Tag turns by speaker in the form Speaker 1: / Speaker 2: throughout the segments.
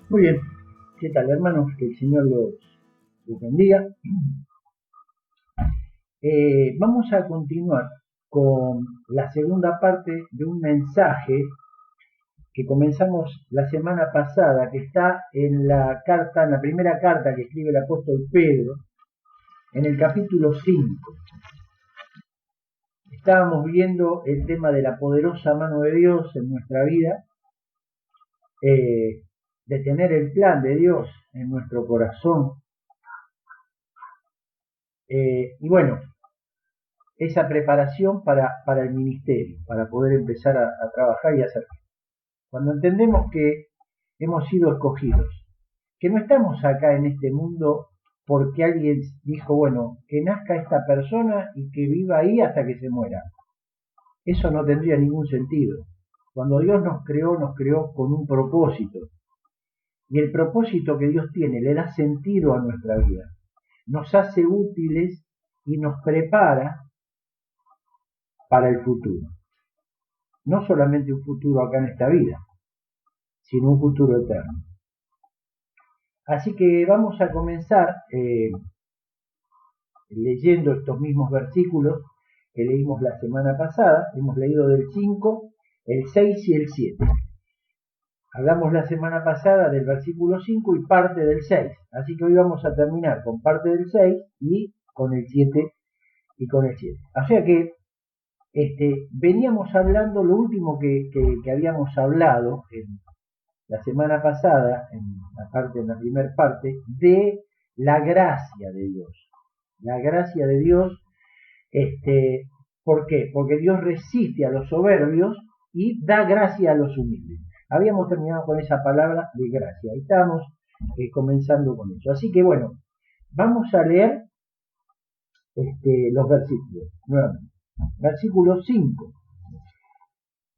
Speaker 1: Muy bien, ¿qué tal, hermanos? Que el Señor los bendiga. Vamos a continuar con la segunda parte de un mensaje que comenzamos la semana pasada, que está en la primera carta que escribe el apóstol Pedro, en el capítulo 5. Estábamos viendo el tema de la poderosa mano de Dios en nuestra vida, de tener el plan de Dios en nuestro corazón. Y bueno, esa preparación para el ministerio, para poder empezar a trabajar y hacer. Cuando entendemos que hemos sido escogidos, que no estamos acá en este mundo porque alguien dijo, bueno, que nazca esta persona y que viva ahí hasta que se muera. Eso no tendría ningún sentido. Cuando Dios nos creó con un propósito. Y el propósito que Dios tiene le da sentido a nuestra vida. Nos hace útiles y nos prepara para el futuro. No solamente un futuro acá en esta vida, sino un futuro eterno. Así que vamos a comenzar leyendo estos mismos versículos que leímos la semana pasada. Hemos leído del 5, el 6 y el 7. Hablamos la semana pasada del versículo 5 y parte del 6. Así que hoy vamos a terminar con parte del 6 y con el 7 y con el 7. O sea que veníamos hablando, lo último que habíamos hablado en la semana pasada, en la primera parte, de la gracia de Dios. La gracia de Dios, ¿por qué? Porque Dios resiste a los soberbios y da gracia a los humildes. Habíamos terminado con esa palabra de gracia. Ahí estamos comenzando con eso. Así que bueno, vamos a leer los versículos nuevamente. Versículo 5.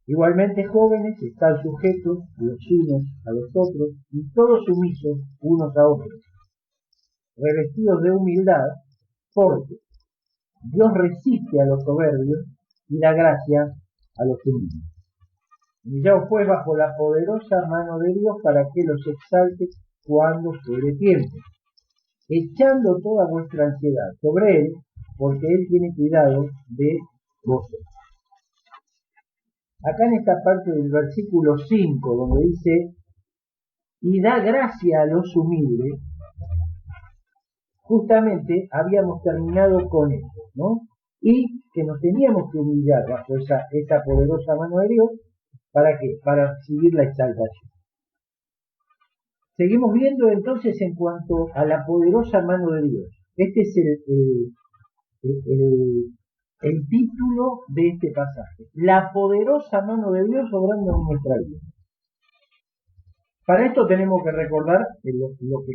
Speaker 1: Igualmente, jóvenes, están sujetos los unos a los otros y todos sumisos unos a otros, revestidos de humildad, porque Dios resiste a los soberbios y da gracia a los humildes. Humillaos pues bajo la poderosa mano de Dios para que los exalte cuando fuere tiempo, echando toda vuestra ansiedad sobre Él, porque Él tiene cuidado de vosotros. Acá en esta parte del versículo 5, donde dice, y da gracia a los humildes, justamente habíamos terminado con eso, ¿no? Y que nos teníamos que humillar bajo esa poderosa mano de Dios, ¿para qué? Para recibir la exaltación. Seguimos viendo entonces en cuanto a la poderosa mano de Dios. Este es el título de este pasaje. La poderosa mano de Dios obrando en nuestra vida. Para esto tenemos que recordar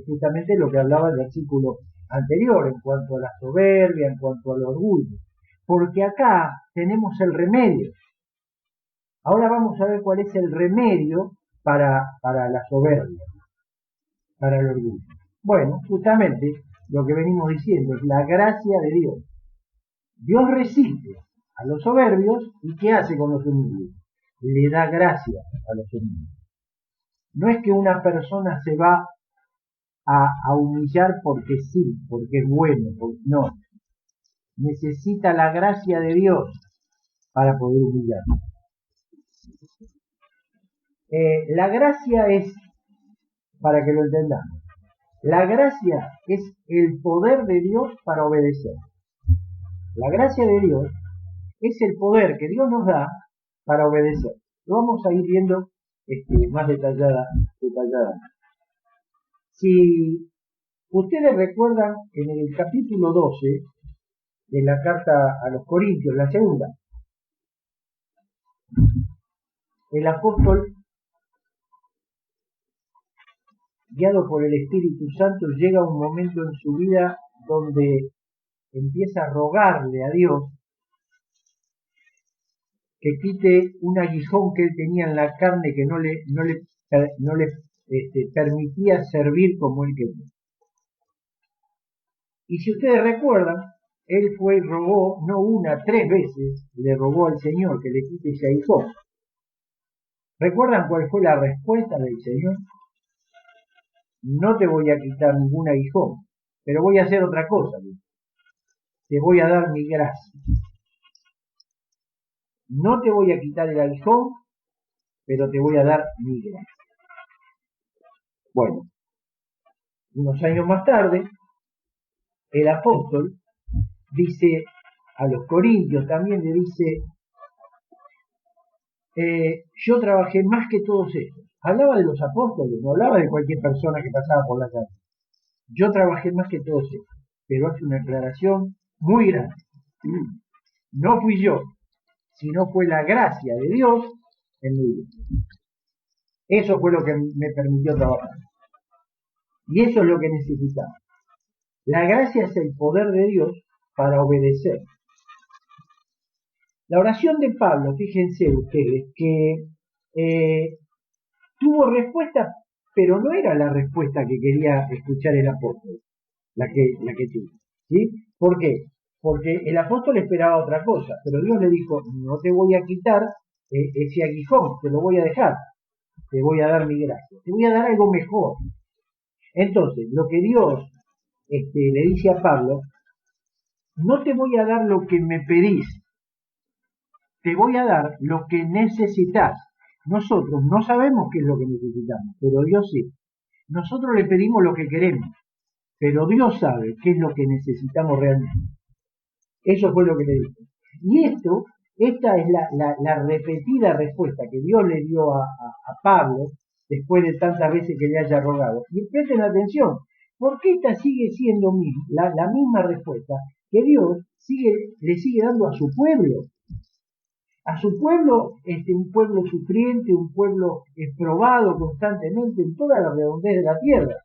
Speaker 1: justamente lo que hablaba el versículo anterior, en cuanto a la soberbia, en cuanto al orgullo. Porque acá tenemos el remedio. Ahora vamos a ver cuál es el remedio para la soberbia, para el orgullo. Bueno, justamente lo que venimos diciendo es la gracia de Dios. Dios resiste a los soberbios y ¿qué hace con los humildes? Le da gracia a los humildes. No es que una persona se va a humillar porque sí, porque es bueno, no. Necesita la gracia de Dios para poder humillar. La gracia es, para que lo entendamos, la gracia es el poder de Dios para obedecer. La gracia de Dios es el poder que Dios nos da para obedecer. Lo vamos a ir viendo más detalladamente. Si ustedes recuerdan, en el capítulo 12 de la carta a los Corintios, la segunda, el apóstol, guiado por el Espíritu Santo, llega a un momento en su vida donde empieza a rogarle a Dios que quite un aguijón que él tenía en la carne que no le permitía servir como él quería. Y si ustedes recuerdan, él fue y rogó, no una, 3 veces, le rogó al Señor que le quite ese aguijón. ¿Recuerdan cuál fue la respuesta del Señor? no te voy a quitar ningún aguijón, pero voy a hacer otra cosa. Te voy a dar mi gracia. No te voy a quitar el aguijón, pero te voy a dar mi gracia. Bueno, unos años más tarde, el apóstol dice a los corintios, también le dice, yo trabajé más que todos estos. Hablaba de los apóstoles, no hablaba de cualquier persona que pasaba por la calle. Yo trabajé más que todos estos, pero hace una aclaración muy grande. No fui yo, sino fue la gracia de Dios en mi vida. Eso fue lo que me permitió trabajar. Y eso es lo que necesitamos. La gracia es el poder de Dios para obedecer. La oración de Pablo, fíjense ustedes, que tuvo respuesta, pero no era la respuesta que quería escuchar el apóstol, la que tuvo. ¿Sí? ¿Por qué? Porque el apóstol esperaba otra cosa, pero Dios le dijo, no te voy a quitar ese aguijón, te lo voy a dejar, te voy a dar mi gracia, te voy a dar algo mejor. Entonces, lo que Dios le dice a Pablo, no te voy a dar lo que me pedís, te voy a dar lo que necesitas. Nosotros no sabemos qué es lo que necesitamos, pero Dios sí. Nosotros le pedimos lo que queremos, pero Dios sabe qué es lo que necesitamos realmente. Eso fue lo que le dijo. Y esta es la repetida respuesta que Dios le dio a Pablo después de tantas veces que le haya rogado. Y presten atención, porque esta sigue siendo la misma respuesta que Dios le sigue dando a su pueblo. A su pueblo, un pueblo sufriente, un pueblo probado constantemente en toda la redondez de la tierra.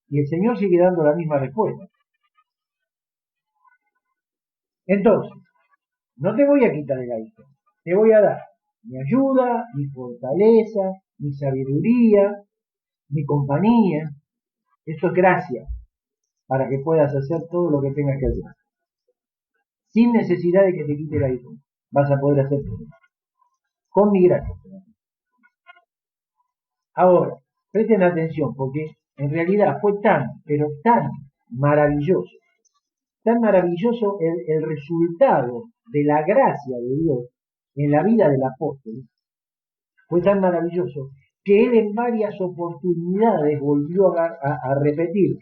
Speaker 1: Y el Señor sigue dando la misma respuesta. Entonces, no te voy a quitar el aguijón, te voy a dar mi ayuda, mi fortaleza, mi sabiduría, mi compañía. Eso es gracia, para que puedas hacer todo lo que tengas que hacer. Sin necesidad de que te quite el aguijón, vas a poder hacer todo. Con mi gracia. Ahora, presten atención, porque en realidad fue pero tan maravilloso el resultado de la gracia de Dios en la vida del apóstol, fue tan maravilloso que él en varias oportunidades volvió a repetir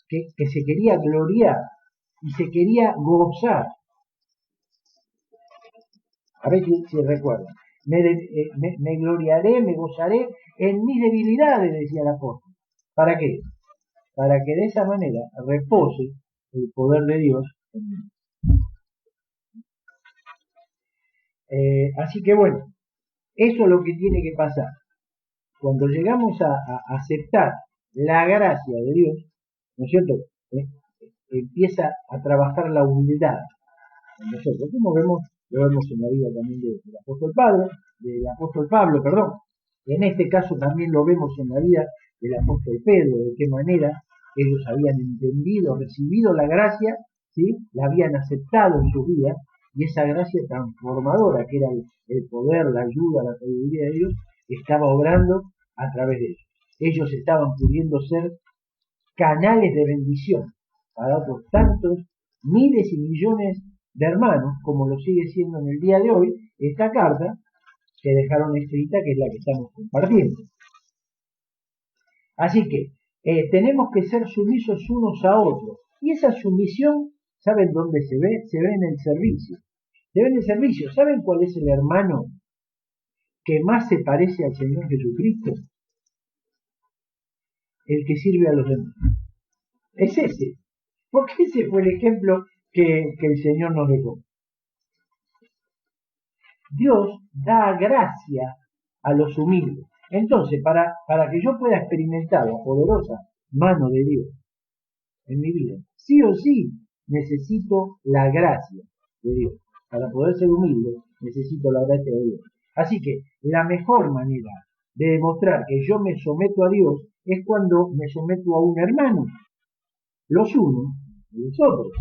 Speaker 1: que se quería gloriar y se quería gozar. A ver si recuerdan. Me gloriaré, me gozaré en mis debilidades, decía el apóstol. ¿Para qué? Para que de esa manera repose el poder de Dios en mí. Así que bueno, eso es lo que tiene que pasar. Cuando llegamos a aceptar la gracia de Dios, ¿no es cierto? Empieza a trabajar la humildad en nosotros. Como lo vemos en la vida también del apóstol Pablo, perdón. En este caso también lo vemos en la vida del apóstol Pedro, de qué manera ellos habían entendido, recibido la gracia, ¿sí? La habían aceptado en su vida, y esa gracia transformadora, que era el poder, la ayuda, la sabiduría de Dios, estaba obrando a través de ellos. Ellos estaban pudiendo ser canales de bendición para otros tantos miles y millones de hermanos, como lo sigue siendo en el día de hoy esta carta que dejaron escrita, que es la que estamos compartiendo. Así que tenemos que ser sumisos unos a otros. Y esa sumisión, ¿saben dónde se ve? Se ve en el servicio. Se ve en el servicio. ¿Saben cuál es el hermano que más se parece al Señor Jesucristo? El que sirve a los demás. Es ese. Porque ese fue el ejemplo que el Señor nos dejó. Dios da gracia a los humildes. Entonces, para que yo pueda experimentar la poderosa mano de Dios en mi vida, sí o sí necesito la gracia de Dios. Para poder ser humilde, necesito la gracia de Dios. Así que la mejor manera de demostrar que yo me someto a Dios es cuando me someto a un hermano, los unos y los otros.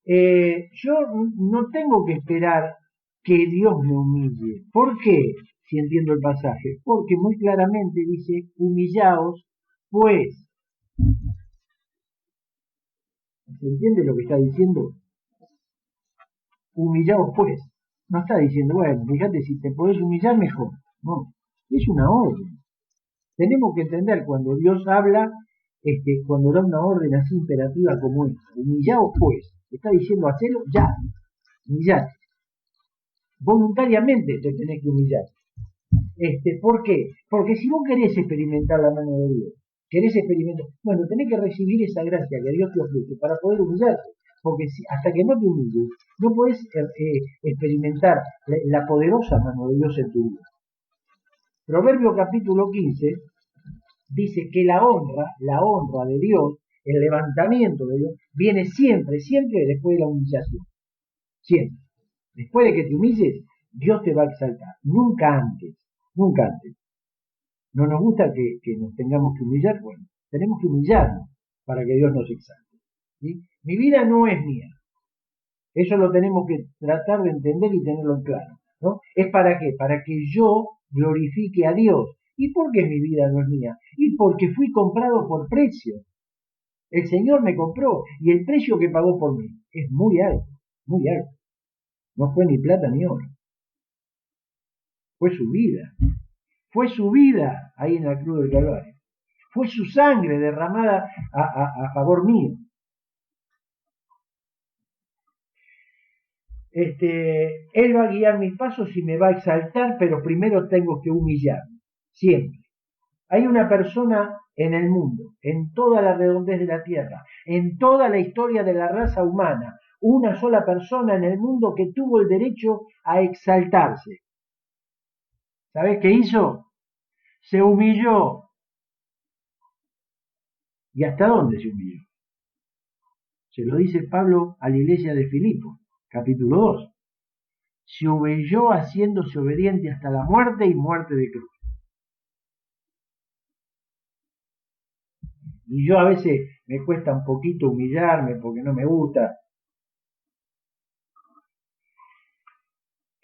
Speaker 1: Yo no tengo que esperar que Dios me humille. ¿Por qué? si entiendo el pasaje, porque muy claramente dice, humillaos, pues. ¿Se entiende lo que está diciendo? Humillaos, pues. No está diciendo, bueno, fíjate, si te podés humillar, mejor. No, es una orden. Tenemos que entender cuando Dios habla, cuando da una orden así imperativa como esta. Humillaos, pues. Está diciendo, hacelo ya. Humillate. Voluntariamente te tenés que humillar. ¿Por qué? Porque si vos querés experimentar la mano de Dios, querés experimentar, bueno, tenés que recibir esa gracia que Dios te ofrece para poder humillarte. Porque hasta que no te humilles, no podés experimentar la poderosa mano de Dios en tu vida. Proverbio capítulo 15 dice que la honra de Dios, el levantamiento de Dios, viene siempre, siempre después de la humillación. Siempre. Después de que te humilles, Dios te va a exaltar. Nunca antes. Nunca antes. ¿No nos gusta que nos tengamos que humillar? Bueno, tenemos que humillarnos para que Dios nos exalte. ¿Sí? Mi vida no es mía. Eso lo tenemos que tratar de entender y tenerlo en claro, ¿no? ¿Es para qué? Para que yo glorifique a Dios. ¿Y por qué mi vida no es mía? Y porque fui comprado por precio. El Señor me compró y el precio que pagó por mí es muy alto, muy alto. No fue ni plata ni oro. Fue su vida. Fue su vida ahí en la cruz del Calvario. Fue su sangre derramada a favor mío. Él va a guiar mis pasos y me va a exaltar, pero primero tengo que humillarme. Siempre. Hay una persona en el mundo, en toda la redondez de la tierra, en toda la historia de la raza humana, una sola persona en el mundo que tuvo el derecho a exaltarse. ¿Sabés qué hizo? Se humilló. ¿Y hasta dónde se humilló? Se lo dice Pablo a la iglesia de Filipo, capítulo 2. Se humilló haciéndose obediente hasta la muerte y muerte de cruz. Y yo a veces me cuesta un poquito humillarme porque no me gusta.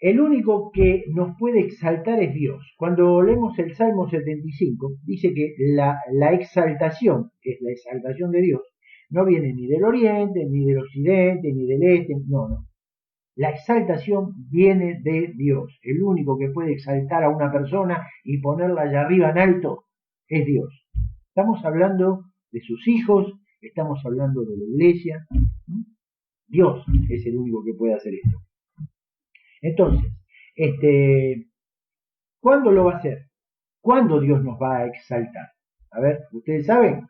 Speaker 1: El único que nos puede exaltar es Dios. Cuando leemos el Salmo 75, dice que la exaltación, que es la exaltación de Dios, no viene ni del oriente, ni del occidente, ni del este, no. La exaltación viene de Dios. El único que puede exaltar a una persona y ponerla allá arriba en alto es Dios. Estamos hablando de sus hijos, estamos hablando de la iglesia. Dios es el único que puede hacer esto. Entonces, ¿cuándo lo va a hacer? ¿Cuándo Dios nos va a exaltar? A ver, ¿ustedes saben?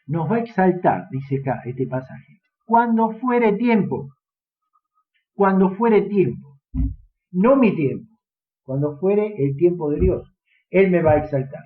Speaker 1: Nos va a exaltar, dice acá este pasaje, cuando fuere tiempo. Cuando fuere tiempo. No mi tiempo. Cuando fuere el tiempo de Dios. Él me va a exaltar.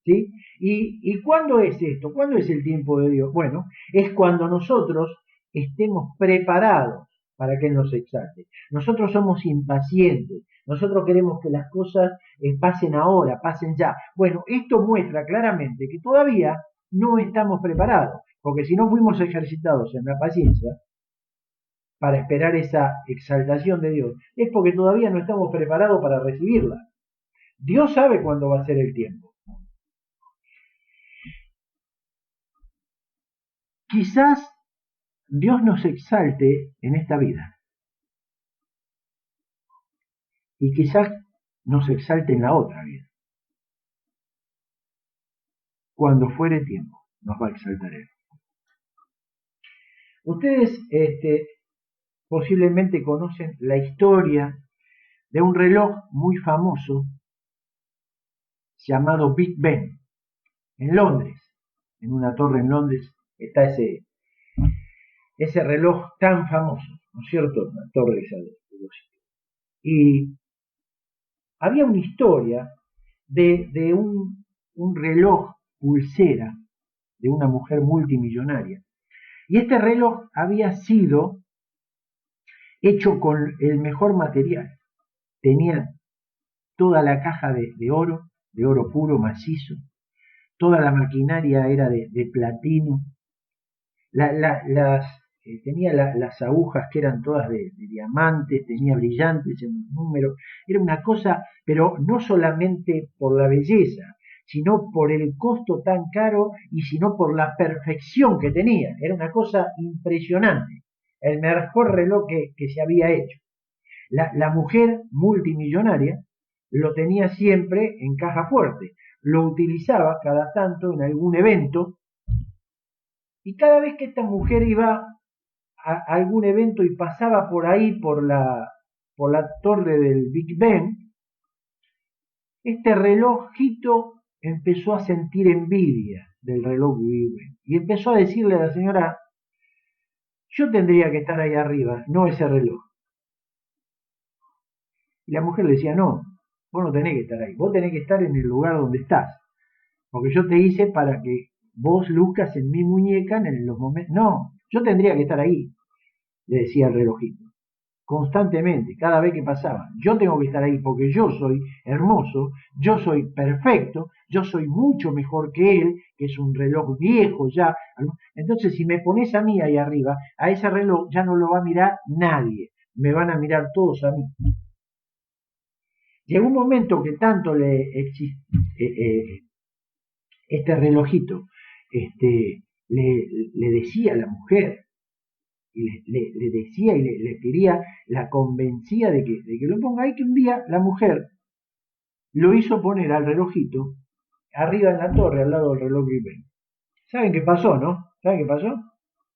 Speaker 1: ¿Sí? ¿Y cuándo es esto? ¿Cuándo es el tiempo de Dios? Bueno, es cuando nosotros estemos preparados para que Él nos exalte. Nosotros somos impacientes. Nosotros queremos que las cosas pasen ahora, pasen ya. Bueno, esto muestra claramente que todavía no estamos preparados, porque si no fuimos ejercitados en la paciencia para esperar esa exaltación de Dios, es porque todavía no estamos preparados para recibirla. Dios sabe cuándo va a ser el tiempo. Quizás Dios nos exalte en esta vida y quizás nos exalte en la otra vida. Cuando fuere tiempo, nos va a exaltar Él. Ustedes posiblemente conocen la historia de un reloj muy famoso llamado Big Ben, en Londres. En una torre en Londres está ese reloj tan famoso, ¿no es cierto? Una torre esa de velocidad. Y había una historia de un reloj pulsera de una mujer multimillonaria. Y este reloj había sido hecho con el mejor material. Tenía toda la caja de oro puro, macizo. Toda la maquinaria era de platino. Las tenía las agujas que eran todas de diamantes, tenía brillantes en los números, era una cosa, pero no solamente por la belleza, sino por el costo tan caro y sino por la perfección que tenía. Era una cosa impresionante, el mejor reloj que se había hecho. La mujer multimillonaria lo tenía siempre en caja fuerte, lo utilizaba cada tanto en algún evento, y cada vez que esta mujer iba a algún evento y pasaba por ahí, por la torre del Big Ben, este relojito empezó a sentir envidia del reloj Big Ben y empezó a decirle a la señora: yo tendría que estar ahí arriba, no ese reloj. Y la mujer le decía: no, vos no tenés que estar ahí, vos tenés que estar en el lugar donde estás, porque yo te hice para que vos luzcas en mi muñeca en los momentos. No, yo tendría que estar ahí, le decía el relojito, constantemente, cada vez que pasaba. Yo tengo que estar ahí porque yo soy hermoso, yo soy perfecto, yo soy mucho mejor que él, que es un reloj viejo ya. Entonces, si me pones a mí ahí arriba, a ese reloj ya no lo va a mirar nadie, me van a mirar todos a mí. Llegó un momento que tanto este relojito le decía a la mujer, y le decía y le quería, la convencía de que lo ponga ahí, que un día la mujer lo hizo poner al relojito arriba en la torre, al lado del reloj Big Ben. ¿Saben qué pasó, no? ¿Saben qué pasó?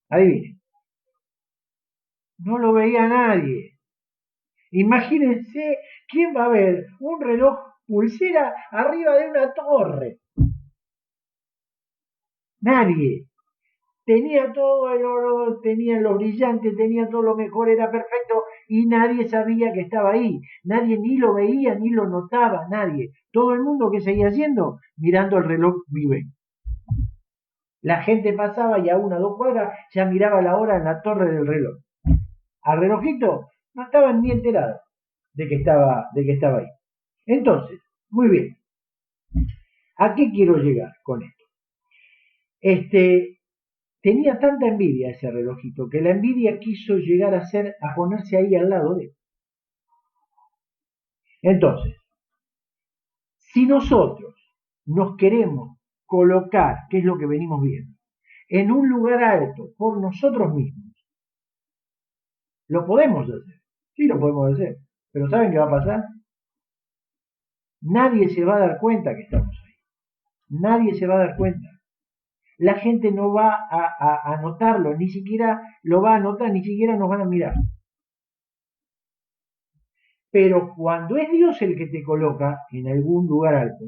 Speaker 1: Adivinen. No lo veía nadie. Imagínense, ¿quién va a ver un reloj pulsera arriba de una torre? Nadie. Tenía todo el oro, tenía lo brillante, tenía todo lo mejor, era perfecto, y nadie sabía que estaba ahí. Nadie ni lo veía, ni lo notaba, nadie. Todo el mundo, ¿qué seguía haciendo? Mirando el reloj Big Ben. La gente pasaba y a 1 o 2 cuadras ya miraba la hora en la torre del reloj. Al relojito no estaban ni enterados de que estaba ahí. Entonces, muy bien. ¿A qué quiero llegar con esto? Tenía tanta envidia ese relojito que la envidia quiso llegar a ponerse ahí al lado de él. Entonces, si nosotros nos queremos colocar, que es lo que venimos viendo, en un lugar alto por nosotros mismos, lo podemos hacer. Sí, lo podemos hacer. Pero ¿saben qué va a pasar? Nadie se va a dar cuenta que estamos ahí. Nadie se va a dar cuenta. La gente no va a notarlo, ni siquiera lo va a notar, ni siquiera nos van a mirar. Pero cuando es Dios el que te coloca en algún lugar alto,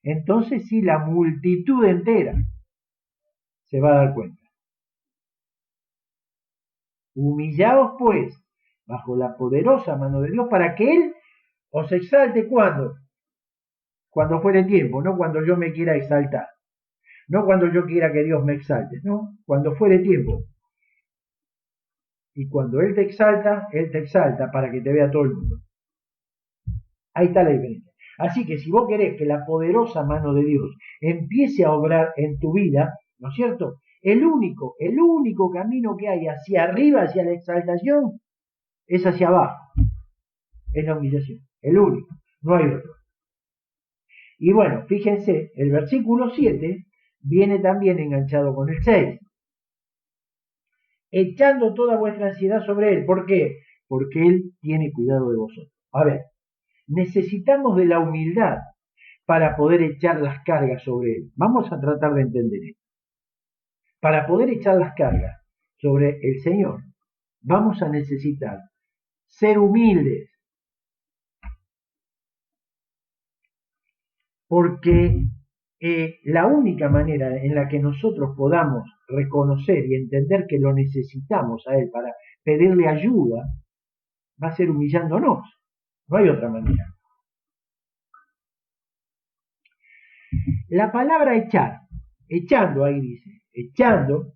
Speaker 1: entonces sí, la multitud entera se va a dar cuenta. Humillaos pues bajo la poderosa mano de Dios para que Él os exalte. ¿Cuándo? Cuando fuere tiempo, no cuando yo me quiera exaltar. No cuando yo quiera que Dios me exalte, no, cuando fuere tiempo. Y cuando Él te exalta para que te vea todo el mundo. Ahí está la diferencia. Así que si vos querés que la poderosa mano de Dios empiece a obrar en tu vida, ¿no es cierto? El único camino que hay hacia arriba, hacia la exaltación, es hacia abajo. Es la humillación. El único. No hay otro. Y bueno, fíjense, el versículo 7 viene también enganchado con el 6. Echando toda vuestra ansiedad sobre Él. ¿Por qué? Porque Él tiene cuidado de vosotros. A ver, necesitamos de la humildad para poder echar las cargas sobre Él. Vamos a tratar de entender esto. Para poder echar las cargas sobre el Señor, vamos a necesitar ser humildes. Porque la única manera en la que nosotros podamos reconocer y entender que lo necesitamos a Él para pedirle ayuda, va a ser humillándonos. No hay otra manera. La palabra echar, echando, ahí dice, echando,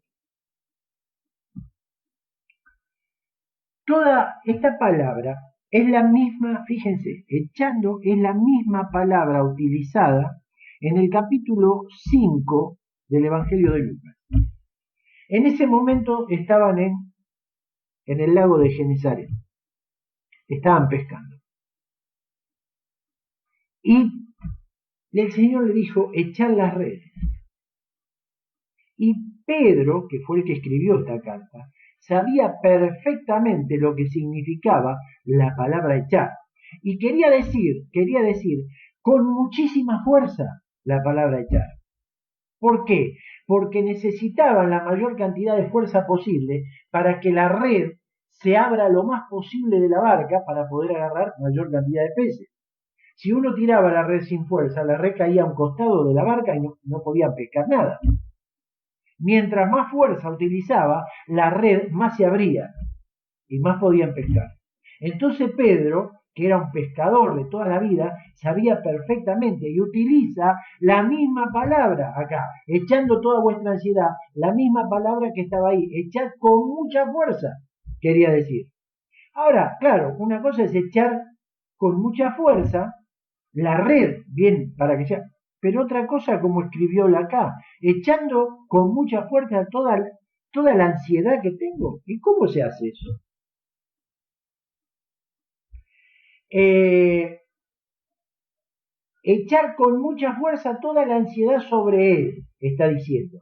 Speaker 1: toda esta palabra es la misma, fíjense, echando es la misma palabra utilizada en el capítulo 5 del Evangelio de Lucas. En ese momento estaban en el lago de Genesaret. Estaban pescando. Y el Señor le dijo, echad las redes. Y Pedro, que fue el que escribió esta carta, sabía perfectamente lo que significaba la palabra echar. Y quería decir con muchísima fuerza la palabra echar. ¿Por qué? Porque necesitaban la mayor cantidad de fuerza posible para que la red se abra lo más posible de la barca para poder agarrar mayor cantidad de peces. Si uno tiraba la red sin fuerza, la red caía a un costado de la barca y no podían pescar nada. Mientras más fuerza utilizaba, la red más se abría y más podían pescar. Entonces Pedro, que era un pescador de toda la vida, sabía perfectamente y utiliza la misma palabra acá, echando toda vuestra ansiedad, la misma palabra que estaba ahí, echad con mucha fuerza, quería decir. Ahora, claro, una cosa es echar con mucha fuerza la red, bien, para que sea, pero otra cosa como escribió acá, echando con mucha fuerza toda la ansiedad que tengo. ¿Y cómo se hace eso? Echar con mucha fuerza toda la ansiedad sobre él, está diciendo.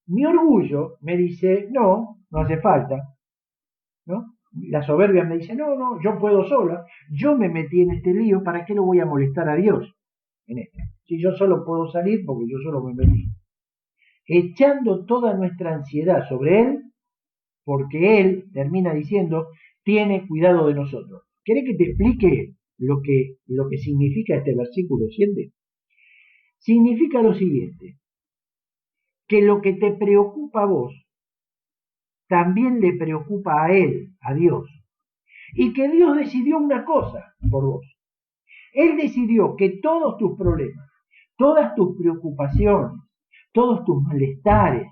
Speaker 1: Mi orgullo me dice, no hace falta, ¿no? La soberbia me dice, no, yo puedo sola, yo me metí en este lío, ¿para qué lo voy a molestar a Dios en esto? Si yo solo puedo salir porque yo solo me metí. Echando toda nuestra ansiedad sobre Él, porque Él, termina diciendo, tiene cuidado de nosotros. ¿Querés que te explique lo que significa este versículo 7? Significa lo siguiente, que lo que te preocupa a vos, también le preocupa a Él, a Dios. Y que Dios decidió una cosa por vos. Él decidió que todos tus problemas, todas tus preocupaciones, todos tus malestares,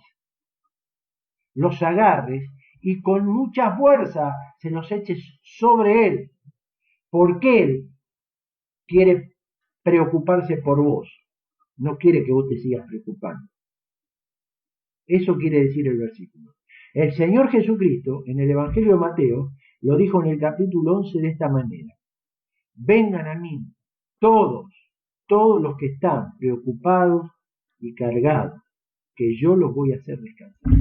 Speaker 1: los agarres y con mucha fuerza se los eches sobre Él, porque Él quiere preocuparse por vos, no quiere que vos te sigas preocupando. Eso quiere decir el versículo. El Señor Jesucristo, en el Evangelio de Mateo, lo dijo en el capítulo 11 de esta manera: vengan a mí todos los que están preocupados y cargados, que yo los voy a hacer descansar.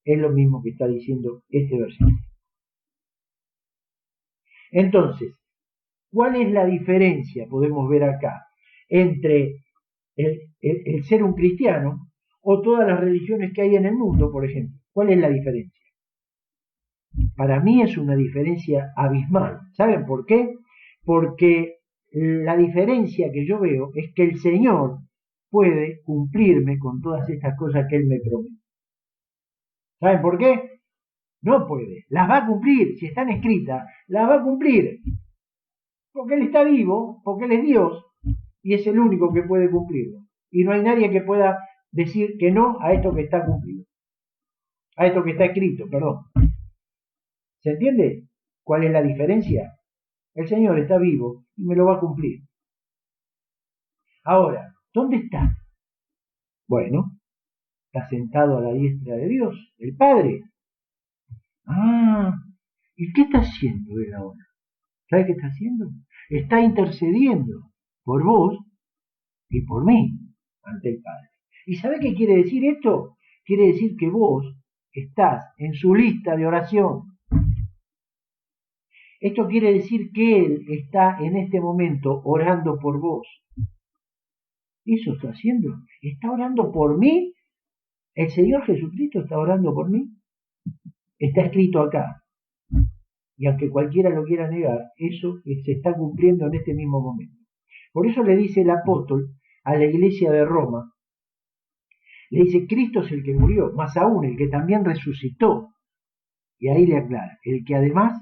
Speaker 1: Es lo mismo que está diciendo este versículo. Entonces, ¿cuál es la diferencia, podemos ver acá, entre el ser un cristiano o todas las religiones que hay en el mundo, por ejemplo? ¿Cuál es la diferencia? Para mí es una diferencia abismal. ¿Saben por qué? Porque la diferencia que yo veo es que el Señor puede cumplirme con todas estas cosas que Él me promete. ¿Saben por qué? No puede, las va a cumplir, si están escritas, las va a cumplir. Porque Él está vivo, porque Él es Dios, y es el único que puede cumplirlo. Y no hay nadie que pueda decir que no a esto que está cumplido. A esto que está escrito, perdón. ¿Se entiende cuál es la diferencia? El Señor está vivo y me lo va a cumplir. Ahora, ¿dónde está? Bueno, está sentado a la diestra de Dios, el Padre. Ah, ¿y qué está haciendo Él ahora? ¿Sabe qué está haciendo? Está intercediendo por vos y por mí ante el Padre. ¿Y sabe qué quiere decir esto? Quiere decir que vos estás en su lista de oración. Esto quiere decir que Él está en este momento orando por vos. Eso está haciendo. Está orando por mí. El Señor Jesucristo está orando por mí. Está escrito acá. Y aunque cualquiera lo quiera negar, eso se está cumpliendo en este mismo momento. Por eso le dice el apóstol a la iglesia de Roma, le dice, Cristo es el que murió, más aún el que también resucitó. Y ahí le aclara, el que además,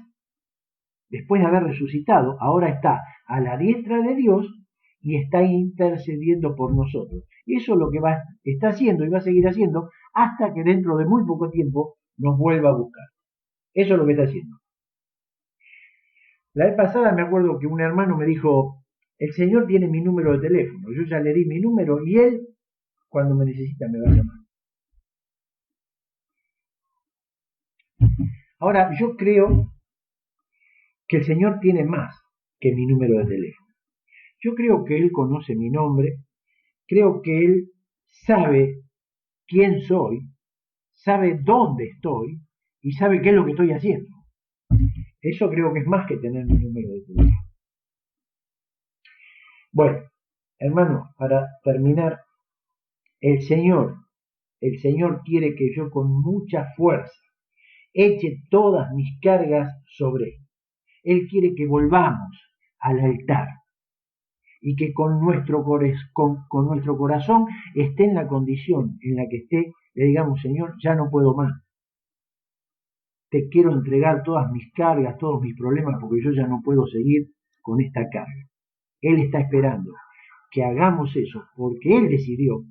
Speaker 1: después de haber resucitado, ahora está a la diestra de Dios y está intercediendo por nosotros. Y eso es lo que está haciendo y va a seguir haciendo hasta que dentro de muy poco tiempo nos vuelva a buscar. Eso es lo que está haciendo. La vez pasada me acuerdo que un hermano me dijo, el Señor tiene mi número de teléfono, yo ya le di mi número y Él, cuando me necesita, me va a llamar. Ahora, yo creo que el Señor tiene más que mi número de teléfono. Yo creo que Él conoce mi nombre, creo que Él sabe quién soy, sabe dónde estoy y sabe qué es lo que estoy haciendo. Eso creo que es más que tener mi número de teléfono. Bueno, hermano, para terminar, el Señor quiere que yo con mucha fuerza eche todas mis cargas sobre Él. Él quiere que volvamos al altar y que con nuestro corazón esté en la condición en la que esté, le digamos, Señor, ya no puedo más. Te quiero entregar todas mis cargas, todos mis problemas, porque yo ya no puedo seguir con esta carga. Él está esperando que hagamos eso, porque Él decidió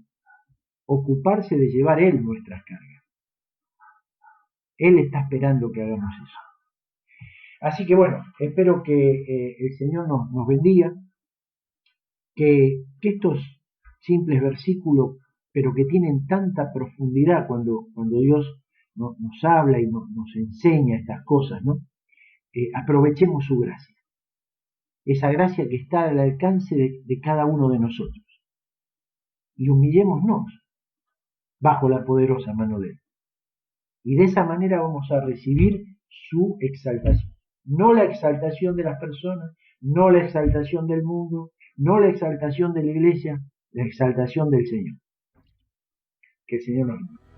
Speaker 1: ocuparse de llevar Él nuestras cargas. Él está esperando que hagamos eso. Así que bueno, espero que el Señor nos bendiga, que estos simples versículos, pero que tienen tanta profundidad cuando Dios nos habla y nos enseña estas cosas, ¿no? Aprovechemos su gracia, esa gracia que está al alcance de cada uno de nosotros, y humillémonos bajo la poderosa mano de Él. Y de esa manera vamos a recibir su exaltación. No la exaltación de las personas, no la exaltación del mundo, no la exaltación de la iglesia, la exaltación del Señor. Que el Señor nos bendiga.